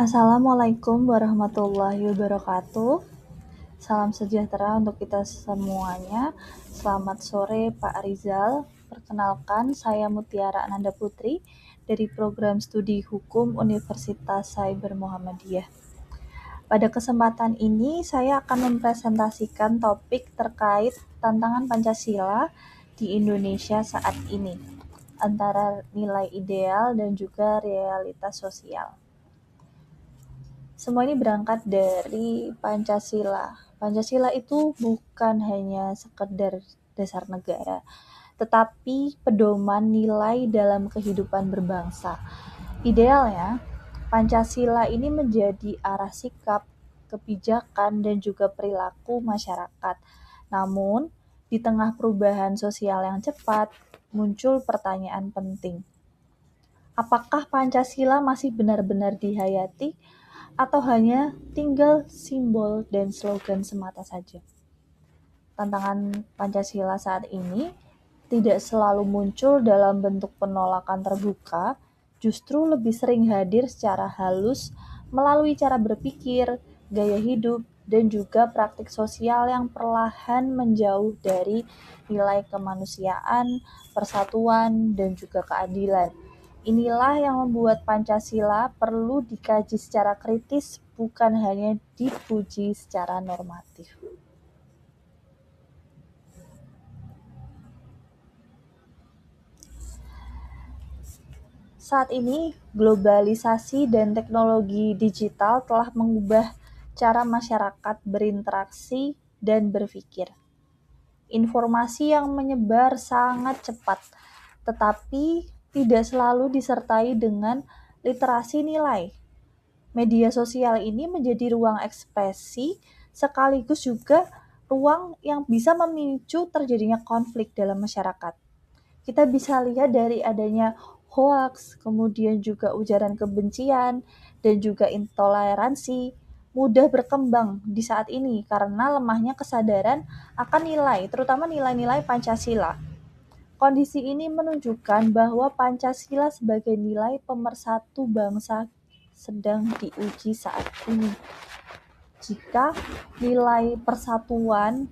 Assalamualaikum warahmatullahi wabarakatuh. Salam sejahtera untuk kita semuanya. Selamat sore Pak Rizal. Perkenalkan, saya Mutiara Ananda Putri dari Program Studi Hukum Universitas Cyber Muhammadiyah. Pada kesempatan ini, saya akan mempresentasikan topik terkait tantangan Pancasila di Indonesia saat ini, antara nilai ideal dan juga realitas sosial. Semua ini berangkat dari Pancasila. Pancasila itu bukan hanya sekedar dasar negara, tetapi pedoman nilai dalam kehidupan berbangsa. Idealnya, Pancasila ini menjadi arah sikap, kebijakan, dan juga perilaku masyarakat. Namun, di tengah perubahan sosial yang cepat, muncul pertanyaan penting. Apakah Pancasila masih benar-benar dihayati atau hanya tinggal simbol dan slogan semata saja? Tantangan Pancasila saat ini tidak selalu muncul dalam bentuk penolakan terbuka, justru lebih sering hadir secara halus melalui cara berpikir, gaya hidup, dan juga praktik sosial yang perlahan menjauh dari nilai kemanusiaan, persatuan, dan juga keadilan. Inilah yang membuat Pancasila perlu dikaji secara kritis, bukan hanya dipuji secara normatif. Saat ini, globalisasi dan teknologi digital telah mengubah cara masyarakat berinteraksi dan berpikir. Informasi yang menyebar sangat cepat, tetapi tidak selalu disertai dengan literasi nilai. Media sosial ini menjadi ruang ekspresi sekaligus juga ruang yang bisa memicu terjadinya konflik dalam masyarakat. Kita bisa lihat dari adanya hoax, kemudian juga ujaran kebencian, dan juga intoleransi mudah berkembang di saat ini karena lemahnya kesadaran akan nilai, terutama nilai-nilai Pancasila. Kondisi ini menunjukkan bahwa Pancasila sebagai nilai pemersatu bangsa sedang diuji saat ini. Jika nilai persatuan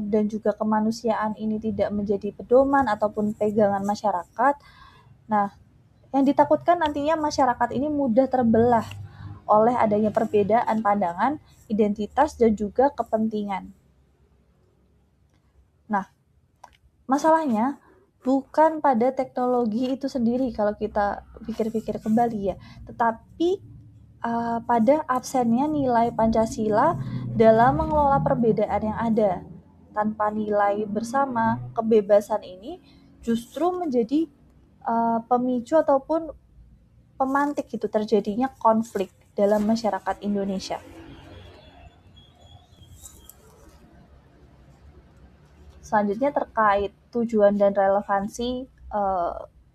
dan juga kemanusiaan ini tidak menjadi pedoman ataupun pegangan masyarakat, nah, yang ditakutkan nantinya masyarakat ini mudah terbelah oleh adanya perbedaan pandangan, identitas, dan juga kepentingan. Nah, masalahnya bukan pada teknologi itu sendiri kalau kita pikir-pikir kembali ya, tetapi pada absennya nilai Pancasila dalam mengelola perbedaan yang ada. Tanpa nilai bersama, kebebasan ini justru menjadi pemicu ataupun pemantik gitu terjadinya konflik dalam masyarakat Indonesia. Selanjutnya terkait tujuan dan relevansi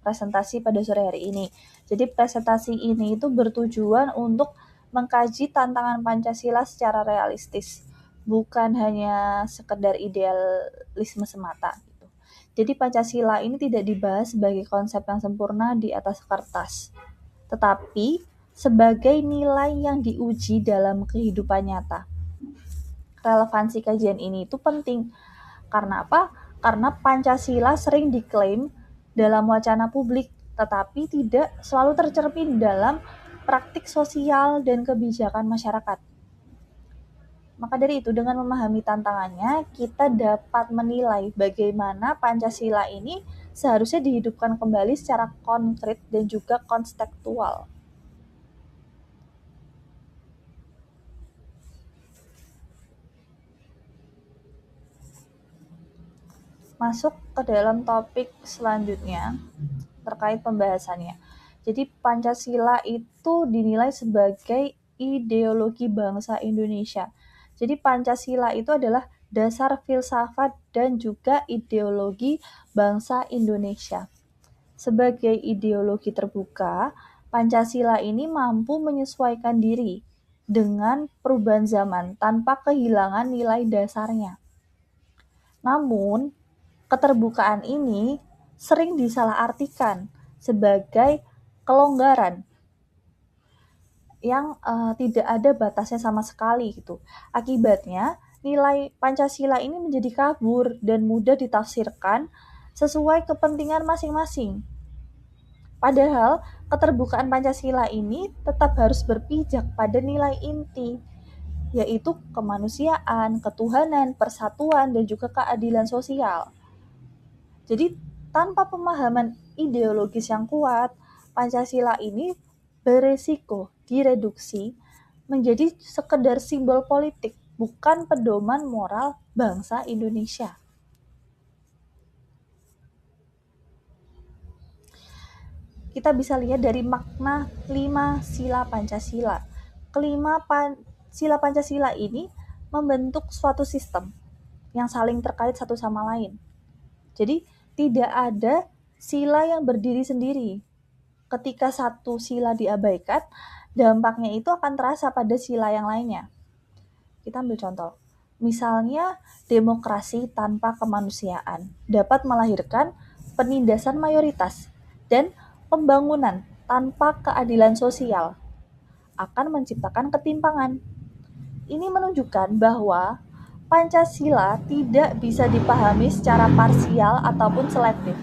presentasi pada sore hari ini. Jadi presentasi ini itu bertujuan untuk mengkaji tantangan Pancasila secara realistis, bukan hanya sekedar idealisme semata. Jadi Pancasila ini tidak dibahas sebagai konsep yang sempurna di atas kertas, tetapi sebagai nilai yang diuji dalam kehidupan nyata. Relevansi kajian ini itu penting. Karena apa? Karena Pancasila sering diklaim dalam wacana publik, tetapi tidak selalu tercermin dalam praktik sosial dan kebijakan masyarakat. Maka dari itu, dengan memahami tantangannya, kita dapat menilai bagaimana Pancasila ini seharusnya dihidupkan kembali secara konkret dan juga kontekstual. Masuk ke dalam topik selanjutnya terkait pembahasannya. Jadi Pancasila itu dinilai sebagai ideologi bangsa Indonesia. Jadi Pancasila itu adalah dasar filsafat dan juga ideologi bangsa Indonesia. Sebagai ideologi terbuka, Pancasila ini mampu menyesuaikan diri dengan perubahan zaman tanpa kehilangan nilai dasarnya. Namun, keterbukaan ini sering disalahartikan sebagai kelonggaran. yang tidak ada batasnya sama sekali gitu. Akibatnya, nilai Pancasila ini menjadi kabur dan mudah ditafsirkan sesuai kepentingan masing-masing. Padahal, keterbukaan Pancasila ini tetap harus berpijak pada nilai inti, yaitu kemanusiaan, ketuhanan, persatuan, dan juga keadilan sosial. Jadi, tanpa pemahaman ideologis yang kuat, Pancasila ini beresiko direduksi menjadi sekedar simbol politik, bukan pedoman moral bangsa Indonesia. Kita bisa lihat dari makna 5 sila Pancasila. Kelima sila Pancasila ini membentuk suatu sistem yang saling terkait satu sama lain. Jadi, tidak ada sila yang berdiri sendiri. Ketika satu sila diabaikan, dampaknya itu akan terasa pada sila yang lainnya. Kita ambil contoh. Misalnya, demokrasi tanpa kemanusiaan dapat melahirkan penindasan mayoritas dan pembangunan tanpa keadilan sosial akan menciptakan ketimpangan. Ini menunjukkan bahwa Pancasila tidak bisa dipahami secara parsial ataupun selektif.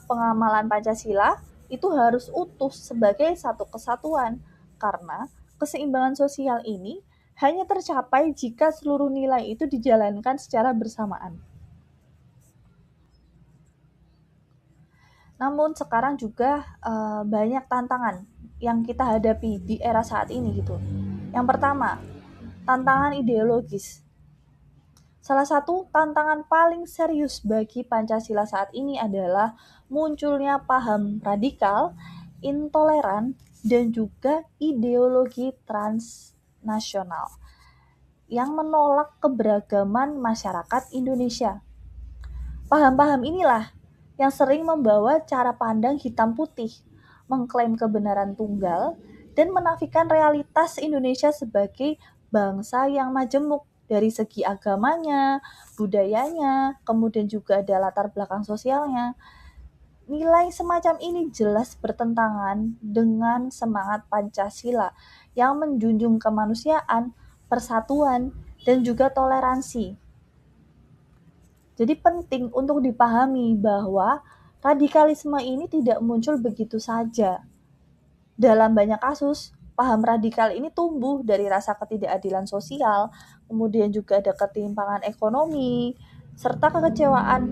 Pengamalan Pancasila itu harus utuh sebagai satu kesatuan, karena keseimbangan sosial ini hanya tercapai jika seluruh nilai itu dijalankan secara bersamaan. Namun sekarang juga banyak tantangan yang kita hadapi di era saat ini gitu. Yang pertama, tantangan ideologis. Salah satu tantangan paling serius bagi Pancasila saat ini adalah munculnya paham radikal, intoleran, dan juga ideologi transnasional yang menolak keberagaman masyarakat Indonesia. Paham-paham inilah yang sering membawa cara pandang hitam putih, mengklaim kebenaran tunggal, dan menafikan realitas Indonesia sebagai bangsa yang majemuk dari segi agamanya, budayanya, kemudian juga ada latar belakang sosialnya. Nilai semacam ini jelas bertentangan dengan semangat Pancasila yang menjunjung kemanusiaan, persatuan, dan juga toleransi. Jadi penting untuk dipahami bahwa radikalisme ini tidak muncul begitu saja. Dalam banyak kasus, paham radikal ini tumbuh dari rasa ketidakadilan sosial, kemudian juga ada ketimpangan ekonomi, serta kekecewaan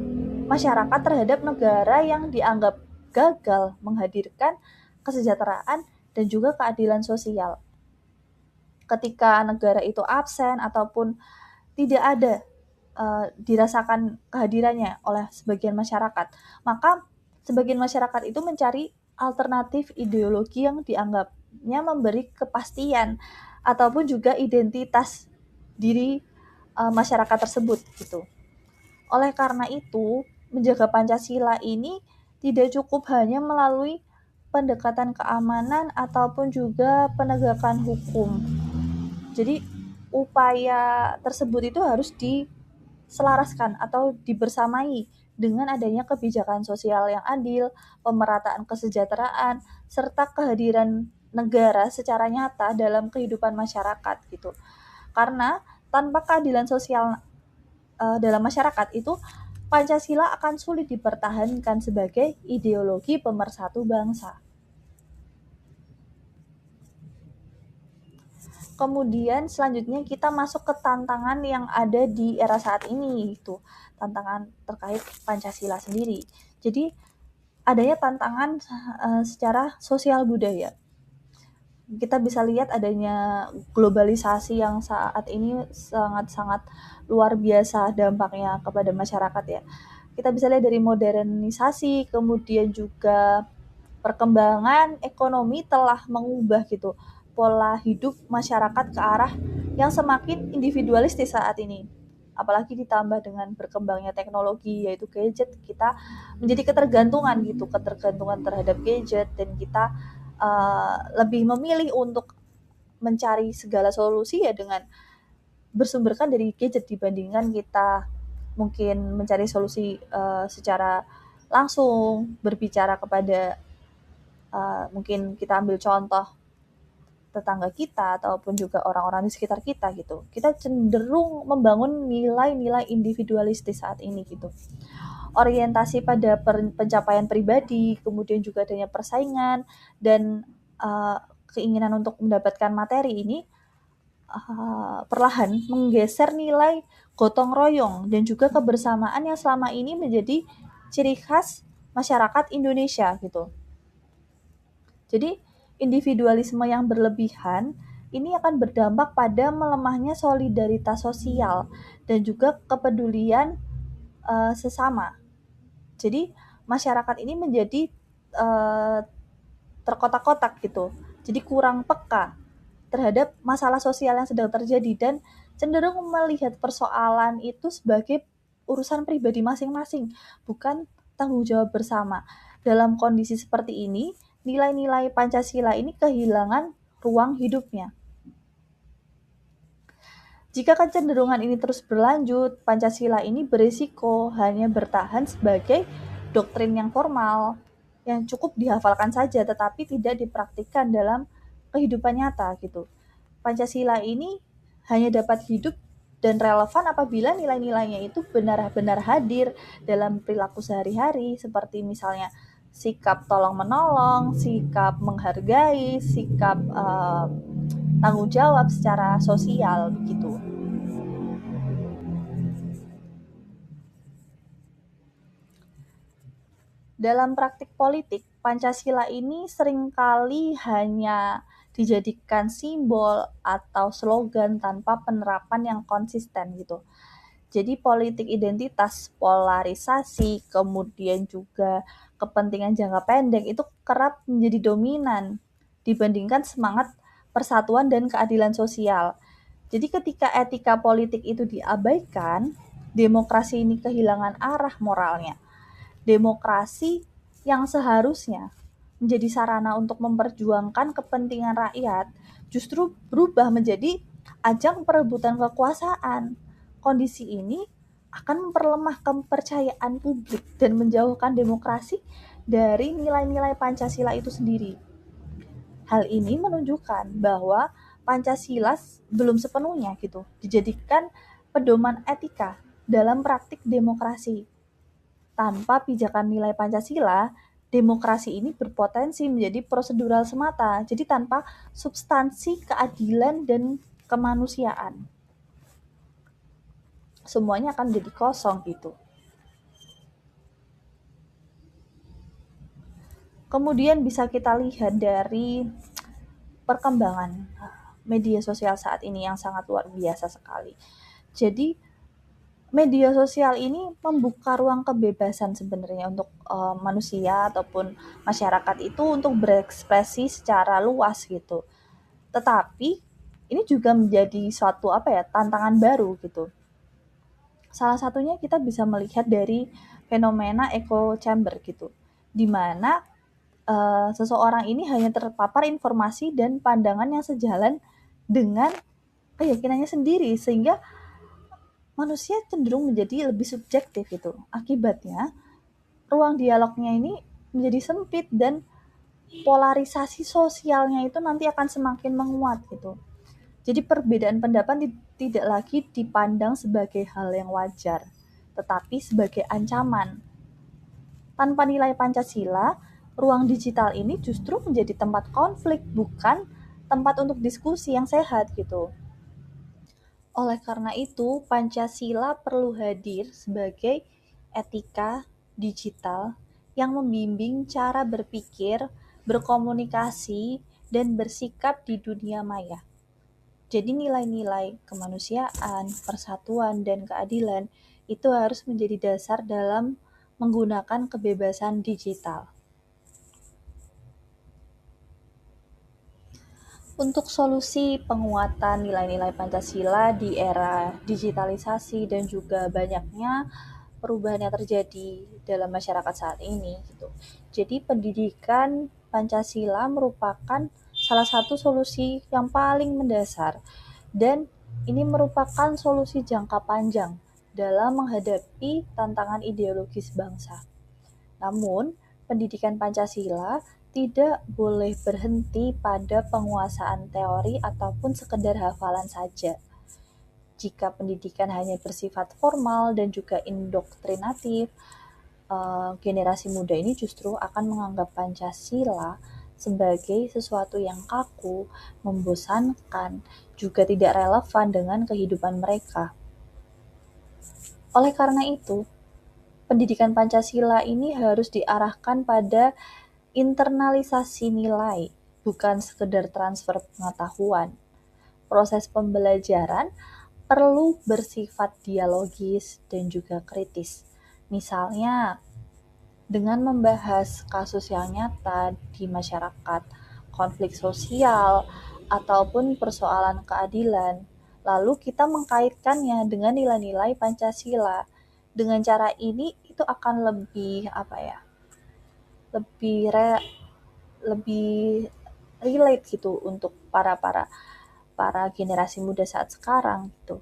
masyarakat terhadap negara yang dianggap gagal menghadirkan kesejahteraan dan juga keadilan sosial. Ketika negara itu absen ataupun tidak ada dirasakan kehadirannya oleh sebagian masyarakat, maka sebagian masyarakat itu mencari alternatif ideologi yang dianggapnya memberi kepastian ataupun juga identitas diri masyarakat tersebut gitu. Oleh karena itu, menjaga Pancasila ini tidak cukup hanya melalui pendekatan keamanan ataupun juga penegakan hukum. Jadi upaya tersebut itu harus diselaraskan atau dibersamai dengan adanya kebijakan sosial yang adil, pemerataan kesejahteraan, serta kehadiran negara secara nyata dalam kehidupan masyarakat gitu. Karena tanpa keadilan sosial dalam masyarakat itu, Pancasila akan sulit dipertahankan sebagai ideologi pemersatu bangsa. Kemudian selanjutnya kita masuk ke tantangan yang ada di era saat ini, itu tantangan terkait Pancasila sendiri. Jadi adanya tantangan secara sosial budaya. Kita bisa lihat adanya globalisasi yang saat ini sangat-sangat luar biasa dampaknya kepada masyarakat ya. Kita bisa lihat dari modernisasi, kemudian juga perkembangan ekonomi telah mengubah gitu pola hidup masyarakat ke arah yang semakin individualis di saat ini. Apalagi ditambah dengan berkembangnya teknologi yaitu gadget, kita menjadi ketergantungan gitu, ketergantungan terhadap gadget, dan kita lebih memilih untuk mencari segala solusi ya dengan bersumberkan dari gadget dibandingkan kita mungkin mencari solusi secara langsung berbicara kepada Mungkin kita ambil contoh tetangga kita ataupun juga orang-orang di sekitar kita gitu. Kita cenderung membangun nilai-nilai individualistis saat ini gitu. Orientasi pada pencapaian pribadi, kemudian juga adanya persaingan dan keinginan untuk mendapatkan materi ini perlahan menggeser nilai gotong royong dan juga kebersamaan yang selama ini menjadi ciri khas masyarakat Indonesia gitu. Jadi individualisme yang berlebihan ini akan berdampak pada melemahnya solidaritas sosial dan juga kepedulian sesama. Jadi masyarakat ini menjadi terkotak-kotak gitu. Jadi kurang peka terhadap masalah sosial yang sedang terjadi dan cenderung melihat persoalan itu sebagai urusan pribadi masing-masing, bukan tanggung jawab bersama. Dalam kondisi seperti ini, nilai-nilai Pancasila ini kehilangan ruang hidupnya. Jika kecenderungan ini terus berlanjut, Pancasila ini berisiko hanya bertahan sebagai doktrin yang formal, yang cukup dihafalkan saja tetapi tidak dipraktikkan dalam kehidupan nyata gitu. Pancasila ini hanya dapat hidup dan relevan apabila nilai-nilainya itu benar-benar hadir dalam perilaku sehari-hari, seperti misalnya sikap tolong-menolong, sikap menghargai, sikap tanggung jawab secara sosial begitu. Dalam praktik politik, Pancasila ini seringkali hanya dijadikan simbol atau slogan tanpa penerapan yang konsisten gitu. Jadi politik identitas, polarisasi, kemudian juga kepentingan jangka pendek itu kerap menjadi dominan dibandingkan semangat persatuan dan keadilan sosial. Jadi ketika etika politik itu diabaikan, demokrasi ini kehilangan arah moralnya. Demokrasi yang seharusnya menjadi sarana untuk memperjuangkan kepentingan rakyat justru berubah menjadi ajang perebutan kekuasaan. Kondisi ini akan memperlemah kepercayaan publik dan menjauhkan demokrasi dari nilai-nilai Pancasila itu sendiri. Hal ini menunjukkan bahwa Pancasila belum sepenuhnya gitu dijadikan pedoman etika dalam praktik demokrasi. Tanpa pijakan nilai Pancasila, demokrasi ini berpotensi menjadi prosedural semata, jadi tanpa substansi keadilan dan kemanusiaan. Semuanya akan jadi kosong gitu. Kemudian bisa kita lihat dari perkembangan media sosial saat ini yang sangat luar biasa sekali. Jadi media sosial ini membuka ruang kebebasan sebenarnya untuk manusia ataupun masyarakat itu untuk berekspresi secara luas gitu. Tetapi ini juga menjadi suatu tantangan baru gitu. Salah satunya kita bisa melihat dari fenomena echo chamber gitu, di mana seseorang ini hanya terpapar informasi dan pandangan yang sejalan dengan keyakinannya sendiri sehingga manusia cenderung menjadi lebih subjektif itu. Akibatnya, ruang dialognya ini menjadi sempit dan polarisasi sosialnya itu nanti akan semakin menguat gitu. Jadi perbedaan pendapat tidak lagi dipandang sebagai hal yang wajar, tetapi sebagai ancaman. Tanpa nilai Pancasila, ruang digital ini justru menjadi tempat konflik, bukan tempat untuk diskusi yang sehat gitu. Oleh karena itu, Pancasila perlu hadir sebagai etika digital yang membimbing cara berpikir, berkomunikasi, dan bersikap di dunia maya. Jadi nilai-nilai kemanusiaan, persatuan, dan keadilan itu harus menjadi dasar dalam menggunakan kebebasan digital. Untuk solusi penguatan nilai-nilai Pancasila di era digitalisasi dan juga banyaknya perubahan yang terjadi dalam masyarakat saat ini gitu. Jadi pendidikan Pancasila merupakan salah satu solusi yang paling mendasar dan ini merupakan solusi jangka panjang dalam menghadapi tantangan ideologis bangsa. Namun, pendidikan Pancasila tidak boleh berhenti pada penguasaan teori ataupun sekedar hafalan saja. Jika pendidikan hanya bersifat formal dan juga indoktrinatif, generasi muda ini justru akan menganggap Pancasila sebagai sesuatu yang kaku, membosankan, juga tidak relevan dengan kehidupan mereka. Oleh karena itu, pendidikan Pancasila ini harus diarahkan pada internalisasi nilai, bukan sekedar transfer pengetahuan. Proses pembelajaran perlu bersifat dialogis dan juga kritis. Misalnya, dengan membahas kasus yang nyata di masyarakat, konflik sosial, ataupun persoalan keadilan, lalu kita mengkaitkannya dengan nilai-nilai Pancasila. Dengan cara ini itu akan lebih lebih lebih relate gitu untuk para generasi muda saat sekarang gitu.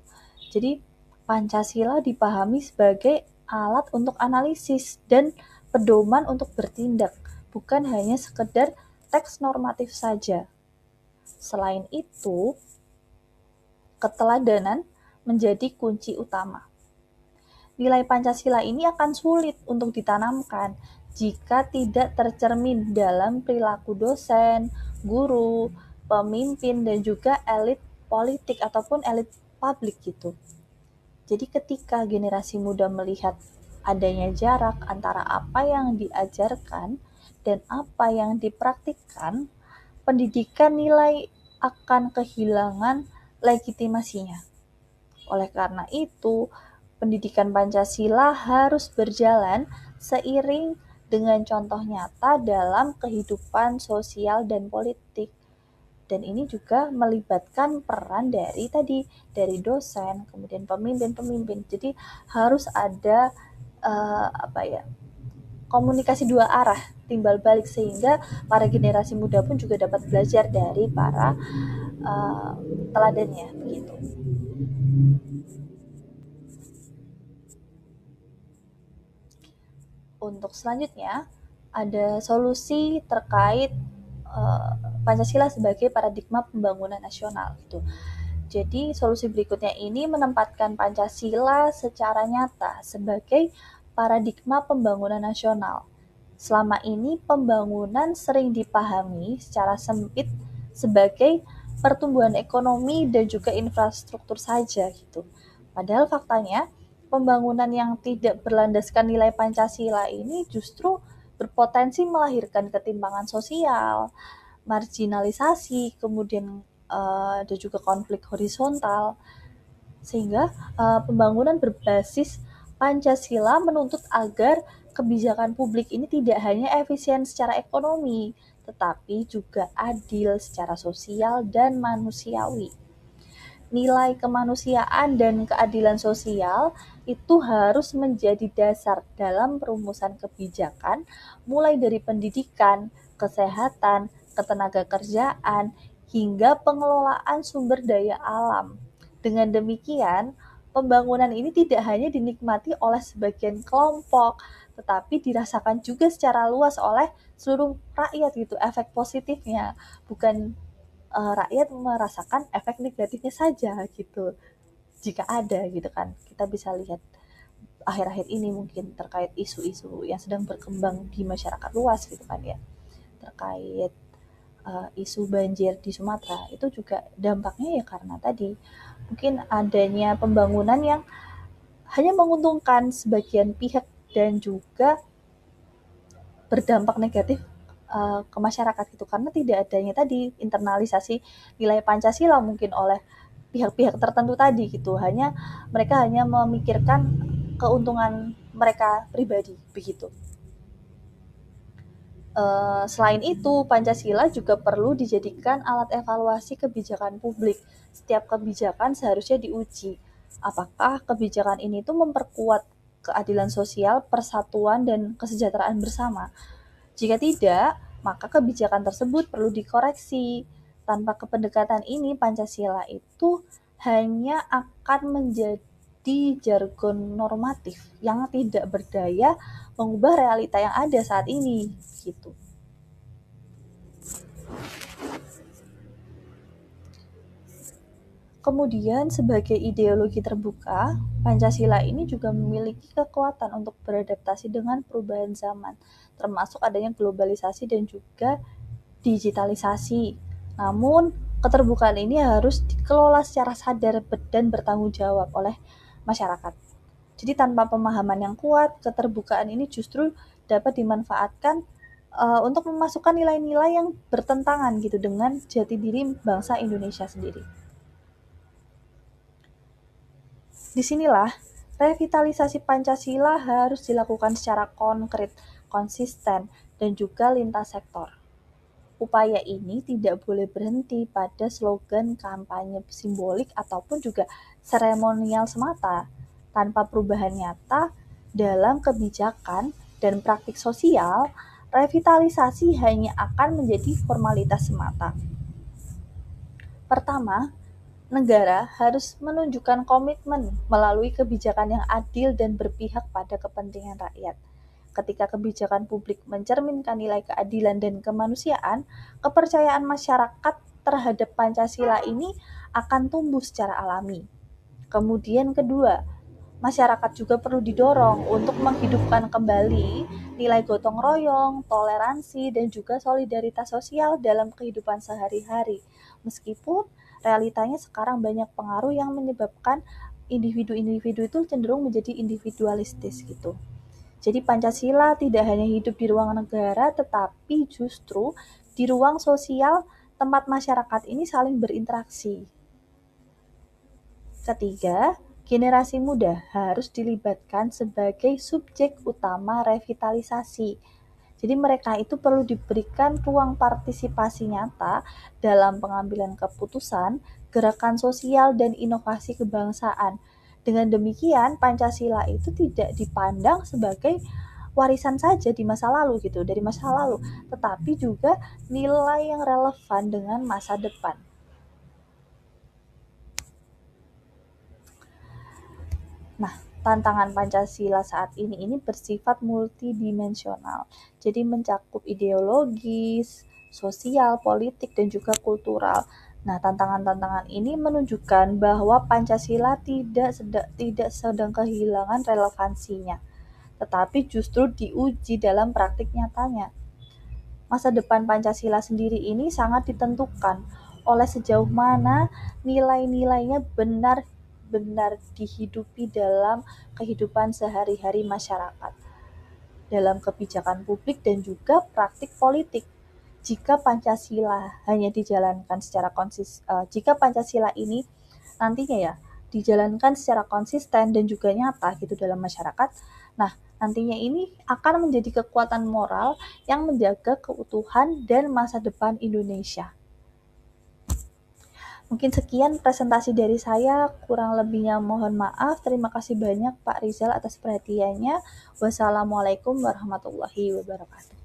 Jadi Pancasila dipahami sebagai alat untuk analisis dan pedoman untuk bertindak, bukan hanya sekedar teks normatif saja. Selain itu, keteladanan menjadi kunci utama. Nilai Pancasila ini akan sulit untuk ditanamkan jika tidak tercermin dalam perilaku dosen, guru, pemimpin, dan juga elit politik ataupun elit publik gitu. Jadi ketika generasi muda melihat adanya jarak antara apa yang diajarkan dan apa yang dipraktikkan, pendidikan nilai akan kehilangan legitimasinya. Oleh karena itu, pendidikan Pancasila harus berjalan seiring dengan contoh nyata dalam kehidupan sosial dan politik. Dan ini juga melibatkan peran dari dosen, kemudian pemimpin-pemimpin. Jadi harus ada komunikasi dua arah, timbal balik sehingga para generasi muda pun juga dapat belajar dari para teladannya begitu. Untuk selanjutnya, ada solusi terkait Pancasila sebagai paradigma pembangunan nasional gitu. Jadi solusi berikutnya ini menempatkan Pancasila secara nyata sebagai paradigma pembangunan nasional. Selama ini pembangunan sering dipahami secara sempit sebagai pertumbuhan ekonomi dan juga infrastruktur saja gitu. Padahal faktanya pembangunan yang tidak berlandaskan nilai Pancasila ini justru berpotensi melahirkan ketimpangan sosial, marginalisasi, kemudian ada juga konflik horizontal, sehingga pembangunan berbasis Pancasila menuntut agar kebijakan publik ini tidak hanya efisien secara ekonomi, tetapi juga adil secara sosial dan manusiawi. Nilai kemanusiaan dan keadilan sosial itu harus menjadi dasar dalam perumusan kebijakan, mulai dari pendidikan, kesehatan, ketenaga kerjaan, hingga pengelolaan sumber daya alam. Dengan demikian, pembangunan ini tidak hanya dinikmati oleh sebagian kelompok, tetapi dirasakan juga secara luas oleh seluruh rakyat gitu, efek positifnya. Bukan rakyat merasakan efek negatifnya saja gitu. Jika ada gitu kan, kita bisa lihat akhir-akhir ini mungkin terkait isu-isu yang sedang berkembang di masyarakat luas gitu kan ya, terkait isu banjir di Sumatera itu juga dampaknya ya karena tadi mungkin adanya pembangunan yang hanya menguntungkan sebagian pihak dan juga berdampak negatif ke masyarakat gitu karena tidak adanya tadi internalisasi nilai Pancasila mungkin oleh pihak-pihak tertentu tadi gitu. Mereka hanya memikirkan keuntungan mereka pribadi begitu. Selain itu, Pancasila juga perlu dijadikan alat evaluasi kebijakan publik. Setiap kebijakan seharusnya diuji. Apakah kebijakan ini tuh memperkuat keadilan sosial, persatuan, dan kesejahteraan bersama? Jika tidak, maka kebijakan tersebut perlu dikoreksi. Tanpa kependekatan ini, Pancasila itu hanya akan menjadi jargon normatif yang tidak berdaya mengubah realita yang ada saat ini gitu. Kemudian sebagai ideologi terbuka, Pancasila ini juga memiliki kekuatan untuk beradaptasi dengan perubahan zaman, termasuk adanya globalisasi dan juga digitalisasi. Namun, keterbukaan ini harus dikelola secara sadar dan bertanggung jawab oleh masyarakat. Jadi tanpa pemahaman yang kuat, keterbukaan ini justru dapat dimanfaatkan untuk memasukkan nilai-nilai yang bertentangan gitu dengan jati diri bangsa Indonesia sendiri. Disinilah revitalisasi Pancasila harus dilakukan secara konkret, konsisten, dan juga lintas sektor. Upaya ini tidak boleh berhenti pada slogan kampanye simbolik ataupun juga seremonial semata, tanpa perubahan nyata dalam kebijakan dan praktik sosial. Revitalisasi hanya akan menjadi formalitas semata. Pertama, negara harus menunjukkan komitmen melalui kebijakan yang adil dan berpihak pada kepentingan rakyat. Ketika kebijakan publik mencerminkan nilai keadilan dan kemanusiaan, kepercayaan masyarakat terhadap Pancasila ini akan tumbuh secara alami. Kemudian kedua, masyarakat juga perlu didorong untuk menghidupkan kembali nilai gotong royong, toleransi, dan juga solidaritas sosial dalam kehidupan sehari-hari. Meskipun realitanya sekarang banyak pengaruh yang menyebabkan individu-individu itu cenderung menjadi individualistis gitu. Jadi Pancasila tidak hanya hidup di ruang negara, tetapi justru di ruang sosial tempat masyarakat ini saling berinteraksi. Ketiga, generasi muda harus dilibatkan sebagai subjek utama revitalisasi. Jadi mereka itu perlu diberikan ruang partisipasi nyata dalam pengambilan keputusan, gerakan sosial, dan inovasi kebangsaan. Dengan demikian, Pancasila itu tidak dipandang sebagai warisan saja di masa lalu gitu, dari masa lalu, tetapi juga nilai yang relevan dengan masa depan. Nah, tantangan Pancasila saat ini bersifat multidimensional. Jadi mencakup ideologis, sosial, politik, dan juga kultural. Nah, tantangan-tantangan ini menunjukkan bahwa Pancasila tidak sedang kehilangan relevansinya, tetapi justru diuji dalam praktik nyatanya. Masa depan Pancasila sendiri ini sangat ditentukan oleh sejauh mana nilai-nilainya benar-benar dihidupi dalam kehidupan sehari-hari masyarakat, dalam kebijakan publik dan juga praktik politik. Jika Pancasila hanya dijalankan secara jika Pancasila ini nantinya ya dijalankan secara konsisten dan juga nyata gitu dalam masyarakat, nah nantinya ini akan menjadi kekuatan moral yang menjaga keutuhan dan masa depan Indonesia. Mungkin sekian presentasi dari saya, kurang lebihnya mohon maaf. Terima kasih banyak Pak Rizal atas perhatiannya. Wassalamualaikum warahmatullahi wabarakatuh.